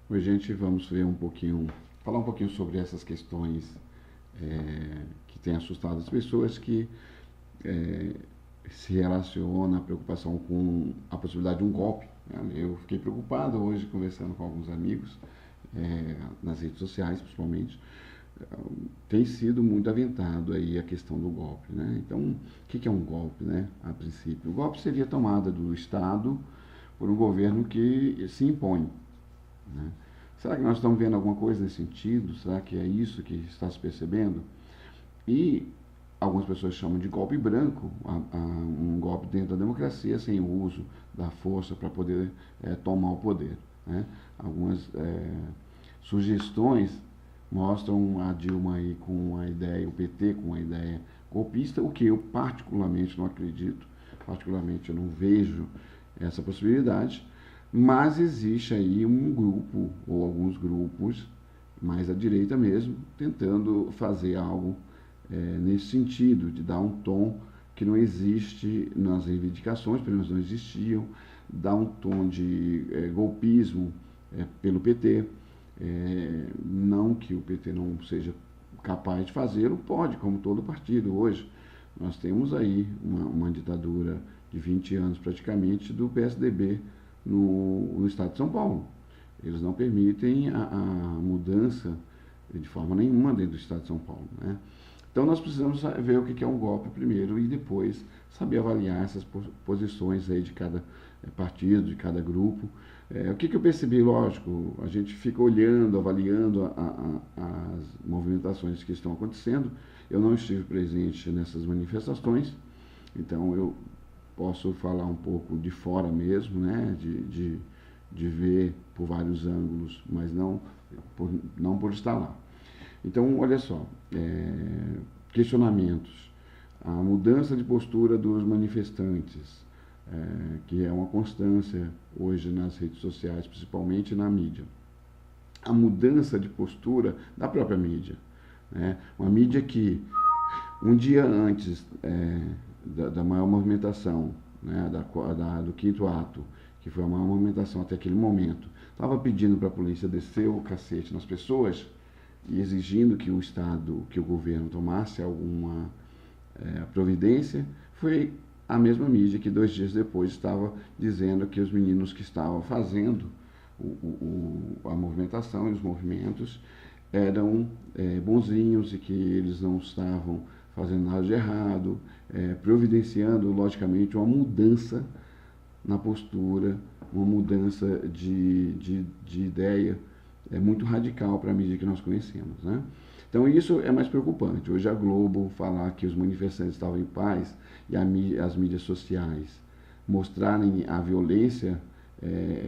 Hoje, gente, vamos ver falar um pouquinho sobre essas questões que têm assustado as pessoas, que é, se relaciona a preocupação com a possibilidade de um golpe, né? Eu fiquei preocupado hoje conversando com alguns amigos, nas redes sociais principalmente. Tem sido muito aventado aí a questão do golpe, né? Então, o que é um golpe, né? A princípio, o golpe seria a tomada do Estado por um governo que se impõe, né? Será que nós estamos vendo alguma coisa nesse sentido? Será que é isso que está se percebendo? E algumas pessoas chamam de golpe branco, um golpe dentro da democracia sem o uso da força para poder tomar o poder, né? Algumas sugestões mostram a Dilma aí com a ideia, o PT com a ideia golpista, o que eu particularmente não acredito, particularmente eu não vejo essa possibilidade, mas existe aí um grupo, ou alguns grupos, mais à direita mesmo, tentando fazer algo nesse sentido, de dar um tom que não existe nas reivindicações, pelo menos não existiam, dar um tom de golpismo pelo PT. Não que o PT não seja capaz de fazê-lo, pode, como todo partido hoje. Nós temos aí uma ditadura de 20 anos praticamente do PSDB no estado de São Paulo. Eles não permitem a mudança de forma nenhuma dentro do estado de São Paulo, né? Então nós precisamos ver o que é um golpe primeiro e depois saber avaliar essas posições aí de cada partido, de cada grupo. O que eu percebi? Lógico, a gente fica olhando, avaliando as movimentações que estão acontecendo. Eu não estive presente nessas manifestações, então eu posso falar um pouco de fora mesmo, né? De ver por vários ângulos, mas não por estar lá. Então, olha só, questionamentos, a mudança de postura dos manifestantes, que é uma constância hoje nas redes sociais, principalmente na mídia. A mudança de postura da própria mídia, né? Uma mídia que um dia antes da maior movimentação, né, do quinto ato, que foi a maior movimentação até aquele momento, estava pedindo para a polícia descer o cacete nas pessoas e exigindo que o Estado, que o governo tomasse alguma providência, foi a mesma mídia que 2 dias depois estava dizendo que os meninos que estavam fazendo a movimentação e os movimentos eram bonzinhos e que eles não estavam fazendo nada de errado, providenciando, logicamente, uma mudança na postura, uma mudança de ideia muito radical para a mídia que nós conhecemos, né? Então isso é mais preocupante. Hoje a Globo falar que os manifestantes estavam em paz e as mídias sociais mostrarem a violência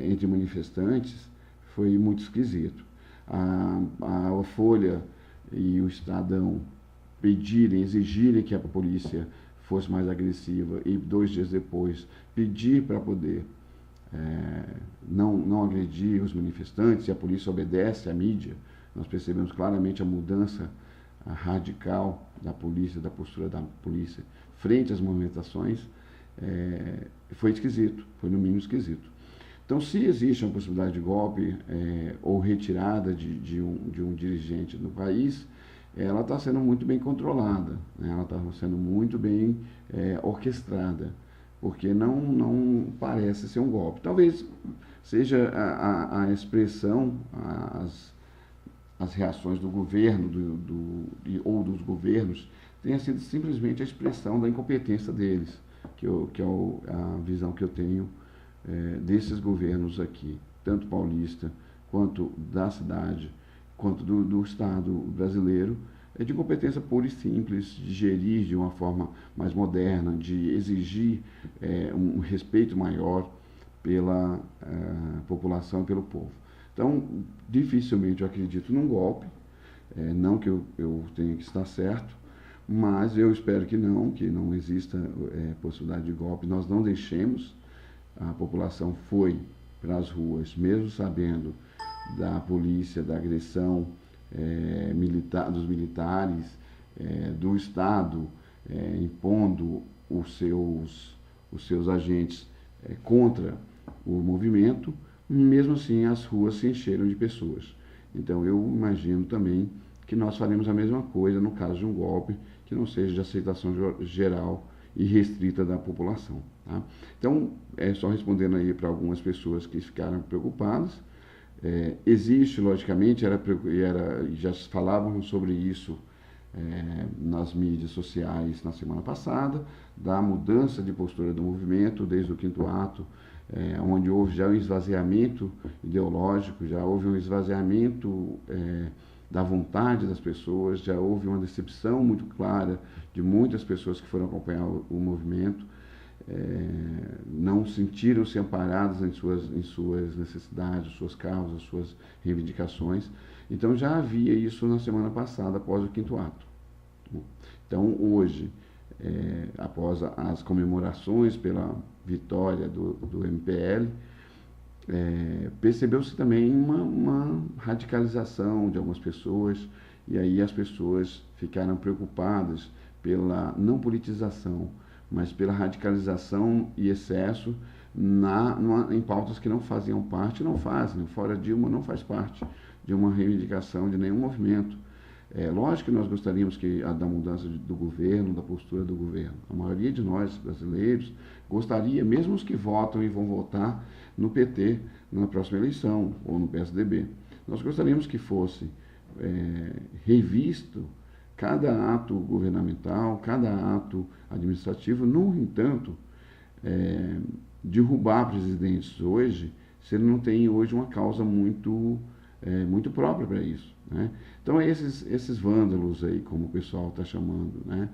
entre manifestantes foi muito esquisito. A Folha e o Estadão exigirem que a polícia fosse mais agressiva e 2 dias depois pedir para poder não agredir os manifestantes, e a polícia obedece à mídia. Nós percebemos claramente a mudança radical da polícia, da postura da polícia frente às movimentações. Foi esquisito, foi no mínimo esquisito. Então, se existe uma possibilidade de golpe ou retirada de um dirigente do país, ela está sendo muito bem controlada, né? Ela está sendo muito bem orquestrada, porque não parece ser um golpe. Talvez seja a expressão, as reações do governo ou dos governos, tenha sido simplesmente a expressão da incompetência deles, que é a visão que eu tenho desses governos aqui, tanto paulista, quanto da cidade, quanto do Estado brasileiro, de competência pura e simples, de gerir de uma forma mais moderna, de exigir um respeito maior pela população e pelo povo. Então, dificilmente eu acredito num golpe, não que eu tenha que estar certo, mas eu espero que não exista possibilidade de golpe. Nós não deixemos, a população foi para as ruas, mesmo sabendo da polícia, da agressão dos militares, do Estado impondo os seus agentes contra o movimento, mesmo assim as ruas se encheram de pessoas. Então eu imagino também que nós faremos a mesma coisa no caso de um golpe que não seja de aceitação geral e restrita da população. Tá? Então, só respondendo aí para algumas pessoas que ficaram preocupadas, existe, logicamente, já falavam sobre isso nas mídias sociais na semana passada, da mudança de postura do movimento desde o quinto ato, onde houve já um esvaziamento ideológico, já houve um esvaziamento da vontade das pessoas, já houve uma decepção muito clara de muitas pessoas que foram acompanhar o movimento, não sentiram-se amparadas em suas necessidades, suas causas, suas reivindicações. Então já havia isso na semana passada, após o quinto ato. Então hoje, após as comemorações pela vitória do MPL, percebeu-se também uma radicalização de algumas pessoas, e aí as pessoas ficaram preocupadas pela não politização, mas pela radicalização e excesso em pautas que não faziam parte, não fazem. Fora Dilma não faz parte de uma reivindicação de nenhum movimento. Lógico que nós gostaríamos da mudança do governo, da postura do governo. A maioria de nós, brasileiros, gostaria, mesmo os que votam e vão votar no PT na próxima eleição, ou no PSDB. Nós gostaríamos que fosse revisto cada ato governamental, cada ato administrativo. No entanto, derrubar presidentes hoje, se ele não tem hoje uma causa muito própria para isso, né? Então esses vândalos aí, como o pessoal está chamando, né?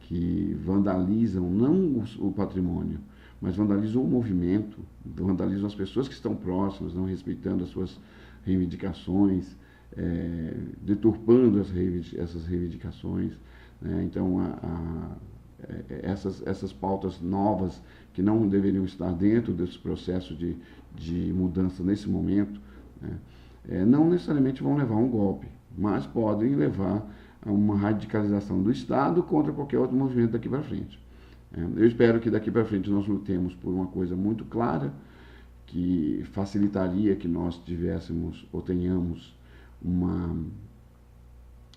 Que vandalizam não o patrimônio, mas vandalizam o movimento, vandalizam as pessoas que estão próximas, não respeitando as suas reivindicações, deturpando essas reivindicações, né? Então essas pautas novas que não deveriam estar dentro desse processo de mudança nesse momento, né? Não necessariamente vão levar a um golpe, mas podem levar a uma radicalização do Estado contra qualquer outro movimento daqui para frente. Eu espero que daqui para frente nós lutemos por uma coisa muito clara, que facilitaria que nós tivéssemos ou tenhamos uma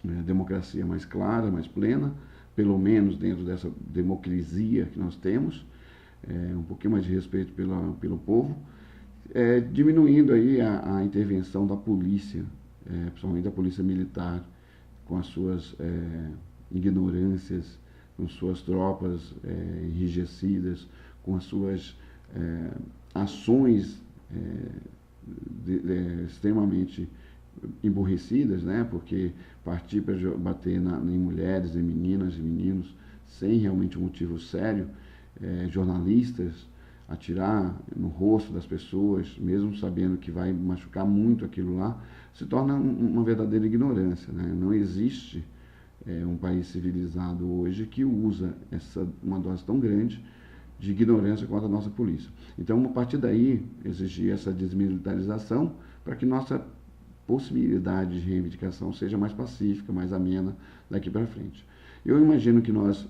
democracia mais clara, mais plena, pelo menos dentro dessa democracia que nós temos, um pouquinho mais de respeito pelo povo, diminuindo aí a intervenção da polícia, principalmente da polícia militar, com as suas ignorâncias, com suas tropas enrijecidas, com as suas ações extremamente emborrecidas, né? Porque partir para bater em mulheres, em meninas e meninos, sem realmente um motivo sério, jornalistas, atirar no rosto das pessoas, mesmo sabendo que vai machucar muito aquilo lá, se torna uma verdadeira ignorância, né? Não existe um país civilizado hoje que usa uma dose tão grande de ignorância contra a nossa polícia. Então, a partir daí, exigir essa desmilitarização para que nossa possibilidade de reivindicação seja mais pacífica, mais amena daqui para frente. Eu imagino que nós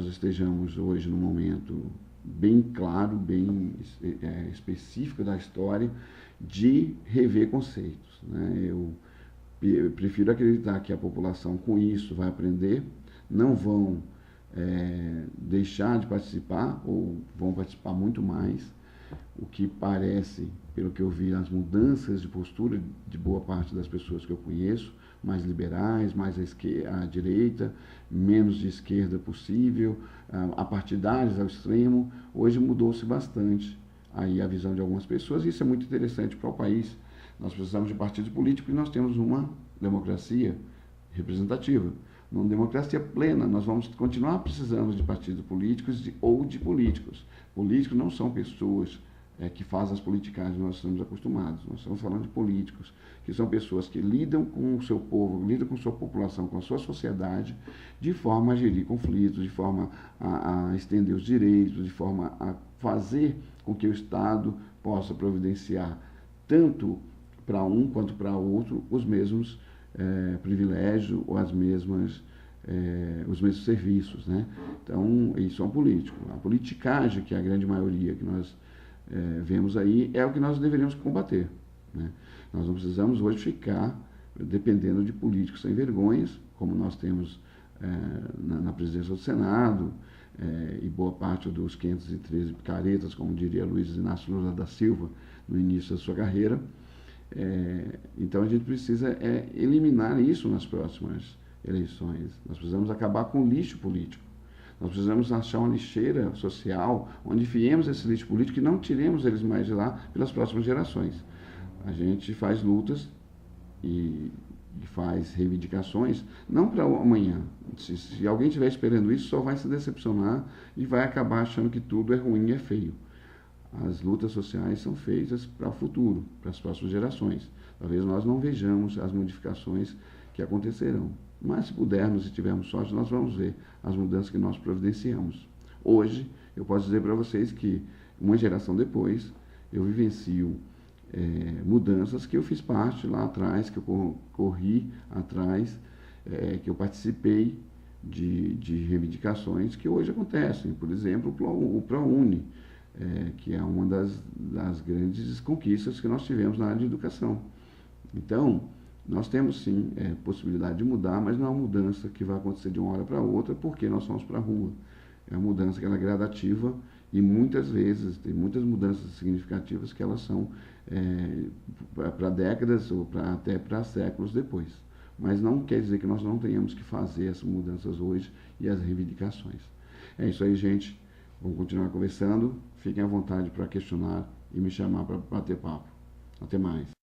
estejamos hoje num momento bem claro, bem específico da história de rever conceitos, né? Eu prefiro acreditar que a população com isso vai aprender, não vão deixar de participar ou vão participar muito mais, o que parece, pelo que eu vi, as mudanças de postura de boa parte das pessoas que eu conheço, mais liberais, mais à direita, menos de esquerda possível, apartidários ao extremo. Hoje mudou-se bastante aí a visão de algumas pessoas, e isso é muito interessante para o país. Nós precisamos de partidos políticos e nós temos uma democracia representativa. Numa democracia plena, nós vamos continuar precisando de partidos políticos ou de políticos. Políticos não são pessoas que fazem as politicagens que nós estamos acostumados. Nós estamos falando de políticos, que são pessoas que lidam com o seu povo, lidam com a sua população, com a sua sociedade, de forma a gerir conflitos, de forma a estender os direitos, de forma a fazer com que o Estado possa providenciar, tanto para um quanto para outro, os mesmos privilégios ou os mesmos serviços, né? Então, isso é um político. A politicagem, que é a grande maioria que nós vemos aí é o que nós deveríamos combater, né? Nós não precisamos hoje ficar dependendo de políticos sem vergonhas, como nós temos na presidência do Senado, e boa parte dos 513 picaretas, como diria Luiz Inácio Lula da Silva no início da sua carreira. Então a gente precisa eliminar isso nas próximas eleições. Nós precisamos acabar com o lixo político. Nós precisamos achar uma lixeira social onde enfiemos esse lixo político e não tiremos eles mais de lá pelas próximas gerações. A gente faz lutas e faz reivindicações, não para amanhã. Se alguém estiver esperando isso, só vai se decepcionar e vai acabar achando que tudo é ruim e é feio. As lutas sociais são feitas para o futuro, para as próximas gerações. Talvez nós não vejamos as modificações que acontecerão, mas se pudermos e tivermos sorte, nós vamos ver as mudanças que nós providenciamos. Hoje, eu posso dizer para vocês que, uma geração depois, eu vivencio mudanças que eu fiz parte lá atrás, que eu corri atrás, que eu participei de reivindicações que hoje acontecem. Por exemplo, o ProUni, que é uma das grandes conquistas que nós tivemos na área de educação. Então, nós temos sim possibilidade de mudar, mas não é uma mudança que vai acontecer de uma hora para outra, porque nós fomos para a rua. É uma mudança que ela é gradativa e muitas vezes tem muitas mudanças significativas que elas são para décadas ou até para séculos depois. Mas não quer dizer que nós não tenhamos que fazer essas mudanças hoje e as reivindicações. É isso aí, gente. Vamos continuar conversando. Fiquem à vontade para questionar e me chamar para bater papo. Até mais.